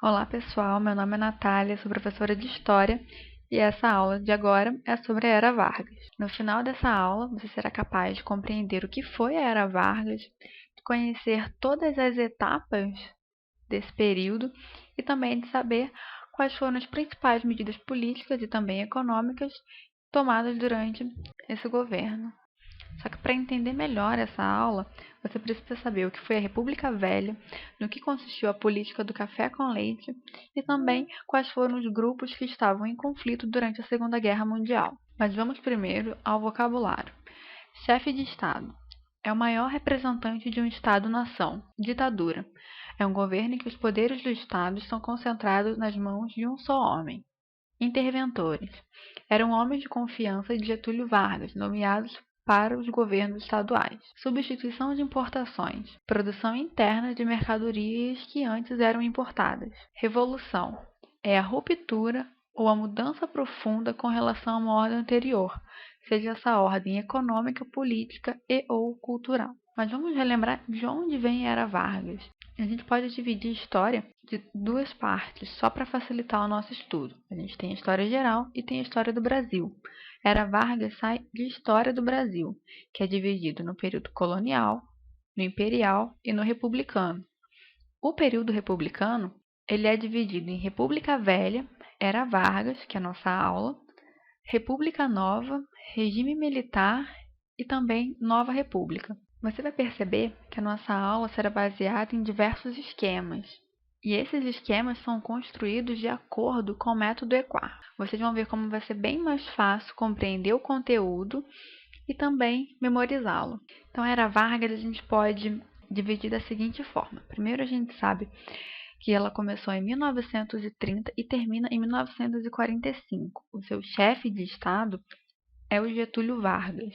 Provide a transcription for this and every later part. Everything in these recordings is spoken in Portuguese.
Olá pessoal, meu nome é Natália, sou professora de História e essa aula de agora é sobre a Era Vargas. No final dessa aula, você será capaz de compreender o que foi a Era Vargas, de conhecer todas as etapas desse período e também de saber quais foram as principais medidas políticas e também econômicas tomadas durante esse governo. Só que para entender melhor essa aula, você precisa saber o que foi a República Velha, no que consistiu a política do café com leite e também quais foram os grupos que estavam em conflito durante a Segunda Guerra Mundial. Mas vamos primeiro ao vocabulário. Chefe de Estado é o maior representante de um Estado-nação. Ditadura é um governo em que os poderes do Estado estão concentrados nas mãos de um só homem. Interventores eram homens de confiança de Getúlio Vargas, nomeados para os governos estaduais. Substituição de importações. Produção interna de mercadorias que antes eram importadas. Revolução é a ruptura ou a mudança profunda com relação a uma ordem anterior, seja essa ordem econômica, política e ou cultural. Mas vamos relembrar de onde vem a Era Vargas. A gente pode dividir a história de duas partes, só para facilitar o nosso estudo. A gente tem a história geral e tem a história do Brasil. Era Vargas sai de História do Brasil, que é dividido no período colonial, no imperial e no republicano. O período republicano ele é dividido em República Velha, Era Vargas, que é a nossa aula, República Nova, Regime Militar e também Nova República. Você vai perceber que a nossa aula será baseada em diversos esquemas. E esses esquemas são construídos de acordo com o método EQUAR. Vocês vão ver como vai ser bem mais fácil compreender o conteúdo e também memorizá-lo. Então, a Era Vargas a gente pode dividir da seguinte forma. Primeiro, a gente sabe que ela começou em 1930 e termina em 1945. O seu chefe de Estado é o Getúlio Vargas.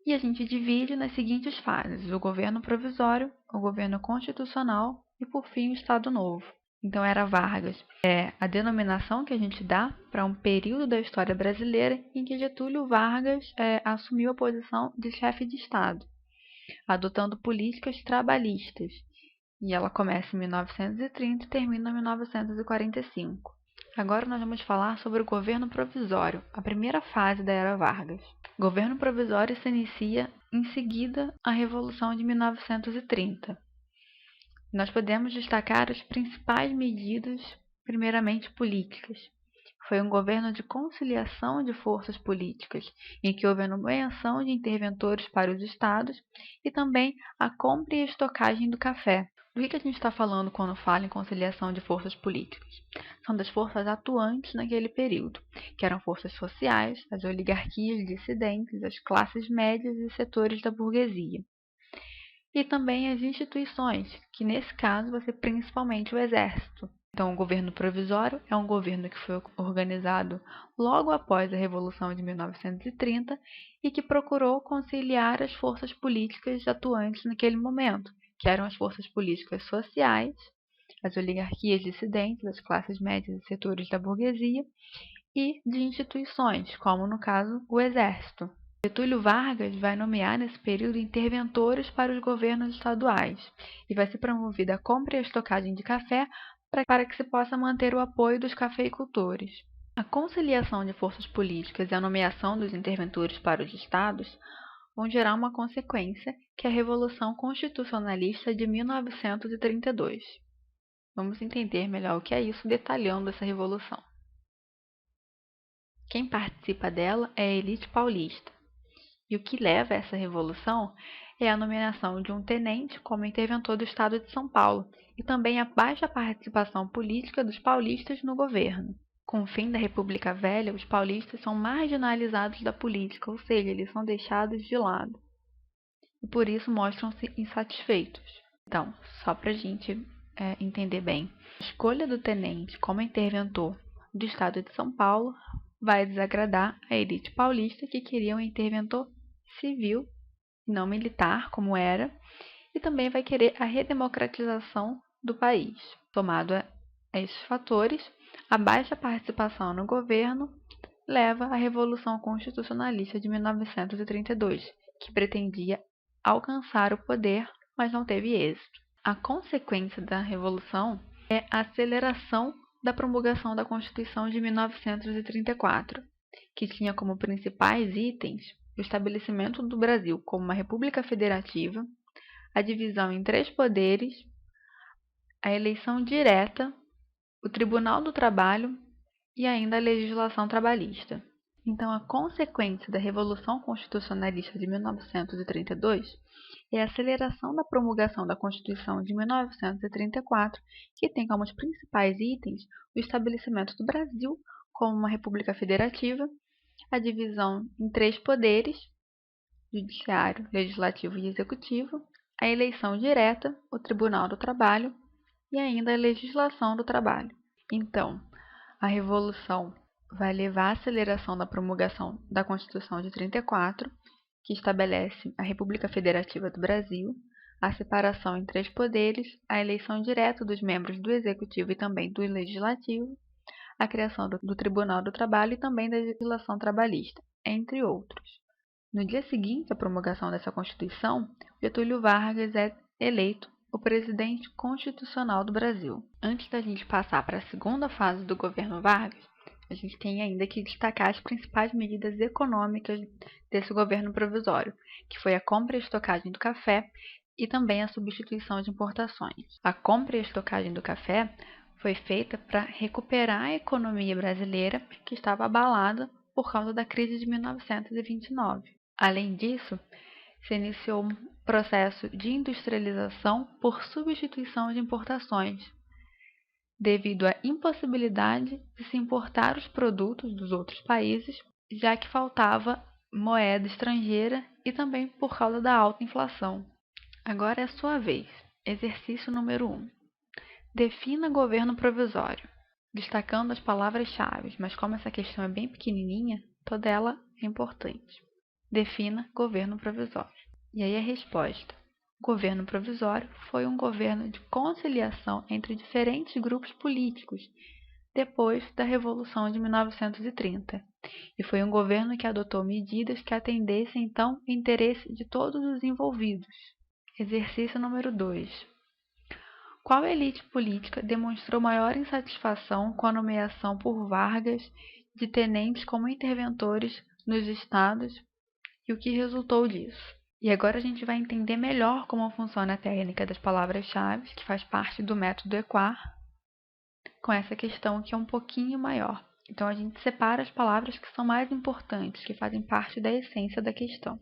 E a gente divide nas seguintes fases: o governo provisório, o governo constitucional e, por fim, o Estado Novo. Então, Era Vargas é a denominação que a gente dá para um período da história brasileira em que Getúlio Vargas assumiu a posição de chefe de Estado, adotando políticas trabalhistas. E ela começa em 1930 e termina em 1945. Agora nós vamos falar sobre o governo provisório, a primeira fase da Era Vargas. O governo provisório se inicia em seguida à Revolução de 1930. Nós podemos destacar as principais medidas, primeiramente políticas. Foi um governo de conciliação de forças políticas, em que houve a nomeação de interventores para os estados e também a compra e estocagem do café. Do que a gente está falando quando fala em conciliação de forças políticas? São das forças atuantes naquele período, que eram forças sociais, as oligarquias dissidentes, as classes médias e setores da burguesia. E também as instituições, que nesse caso vai ser principalmente o Exército. Então, o governo provisório é um governo que foi organizado logo após a Revolução de 1930 e que procurou conciliar as forças políticas atuantes naquele momento, que eram as forças políticas sociais, as oligarquias dissidentes, as classes médias e setores da burguesia, e de instituições, como no caso o Exército. Getúlio Vargas vai nomear nesse período interventores para os governos estaduais e vai ser promovida a compra e a estocagem de café para que se possa manter o apoio dos cafeicultores. A conciliação de forças políticas e a nomeação dos interventores para os estados vão gerar uma consequência, que é a Revolução Constitucionalista de 1932. Vamos entender melhor o que é isso, detalhando essa revolução. Quem participa dela é a elite paulista. E o que leva a essa revolução é a nomeação de um tenente como interventor do estado de São Paulo e também a baixa participação política dos paulistas no governo. Com o fim da República Velha, os paulistas são marginalizados da política, ou seja, eles são deixados de lado. E por isso mostram-se insatisfeitos. Então, só para a gente entender bem, a escolha do tenente como interventor do estado de São Paulo vai desagradar a elite paulista, que queria um interventor civil, não militar, como era, e também vai querer a redemocratização do país. Somado a esses fatores, a baixa participação no governo leva à Revolução Constitucionalista de 1932, que pretendia alcançar o poder, mas não teve êxito. A consequência da Revolução é a aceleração da promulgação da Constituição de 1934, que tinha como principais itens o estabelecimento do Brasil como uma república federativa, a divisão em 3 poderes, a eleição direta, o Tribunal do Trabalho e ainda a legislação trabalhista. Então, a consequência da Revolução Constitucionalista de 1932 é a aceleração da promulgação da Constituição de 1934, que tem como os principais itens o estabelecimento do Brasil como uma república federativa, a divisão em 3 poderes, judiciário, legislativo e executivo, a eleição direta, o Tribunal do Trabalho e ainda a legislação do trabalho. Então, a Revolução vai levar à aceleração da promulgação da Constituição de 34, que estabelece a República Federativa do Brasil, a separação em 3 poderes, a eleição direta dos membros do Executivo e também do Legislativo, a criação do Tribunal do Trabalho e também da legislação trabalhista, entre outros. No dia seguinte à promulgação dessa Constituição, Getúlio Vargas é eleito o presidente constitucional do Brasil. Antes da gente passar para a segunda fase do governo Vargas, a gente tem ainda que destacar as principais medidas econômicas desse governo provisório, que foi a compra e estocagem do café e também a substituição de importações. A compra e estocagem do café foi feita para recuperar a economia brasileira, que estava abalada por causa da crise de 1929. Além disso, se iniciou um processo de industrialização por substituição de importações, devido à impossibilidade de se importar os produtos dos outros países, já que faltava moeda estrangeira e também por causa da alta inflação. Agora é a sua vez. Exercício número 1. Defina governo provisório, destacando as palavras-chave, mas como essa questão é bem pequenininha, toda ela é importante. Defina governo provisório. E aí a resposta. O governo provisório foi um governo de conciliação entre diferentes grupos políticos depois da Revolução de 1930. E foi um governo que adotou medidas que atendessem, então, o interesse de todos os envolvidos. Exercício número 2. Qual elite política demonstrou maior insatisfação com a nomeação por Vargas de tenentes como interventores nos estados e o que resultou disso? E agora a gente vai entender melhor como funciona a técnica das palavras-chave, que faz parte do método EQUAR, com essa questão que é um pouquinho maior. Então a gente separa as palavras que são mais importantes, que fazem parte da essência da questão.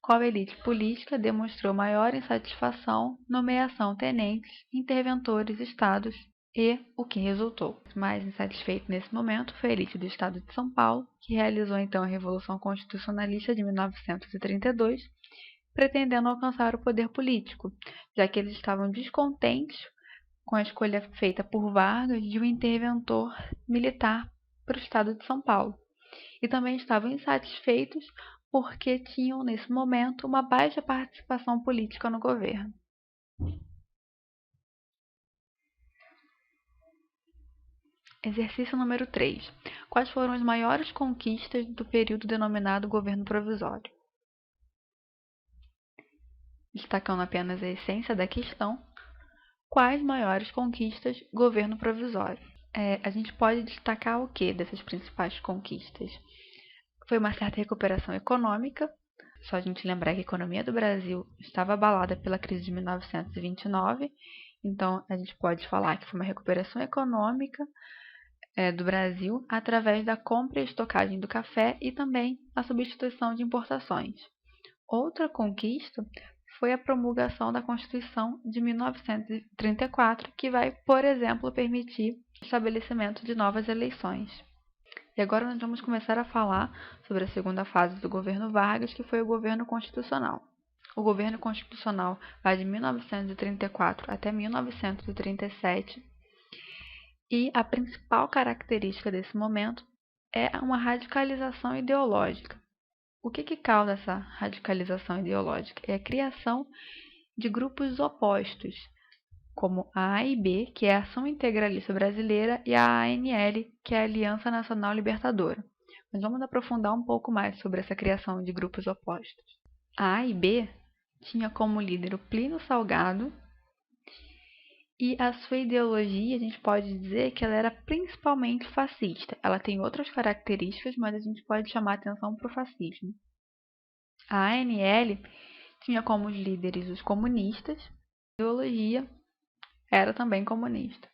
Qual elite política demonstrou maior insatisfação, nomeação tenentes, interventores, estados e o que resultou? Mais insatisfeito nesse momento foi a elite do estado de São Paulo, que realizou então a Revolução Constitucionalista de 1932, pretendendo alcançar o poder político, já que eles estavam descontentes com a escolha feita por Vargas de um interventor militar para o estado de São Paulo. E também estavam insatisfeitos porque tinham, nesse momento, uma baixa participação política no governo. Exercício número 3. Quais foram as maiores conquistas do período denominado governo provisório? Destacando apenas a essência da questão, quais maiores conquistas governo provisório? A gente pode destacar o que dessas principais conquistas? Foi uma certa recuperação econômica. Só a gente lembrar que a economia do Brasil estava abalada pela crise de 1929, então a gente pode falar que foi uma recuperação econômica do Brasil através da compra e estocagem do café e também a substituição de importações. Outra conquista foi a promulgação da Constituição de 1934, que vai, por exemplo, permitir o estabelecimento de novas eleições. E agora nós vamos começar a falar sobre a segunda fase do governo Vargas, que foi o governo constitucional. O governo constitucional vai de 1934 até 1937 e a principal característica desse momento é uma radicalização ideológica. O que causa essa radicalização ideológica? É a criação de grupos opostos, como a AIB, que é a Ação Integralista Brasileira, e a ANL, que é a Aliança Nacional Libertadora. Mas vamos aprofundar um pouco mais sobre essa criação de grupos opostos. A AIB tinha como líder o Plínio Salgado E a sua ideologia, a gente pode dizer que ela era principalmente fascista. Ela tem outras características, mas a gente pode chamar atenção para o fascismo. A ANL tinha como líderes os comunistas, a ideologia era também comunista.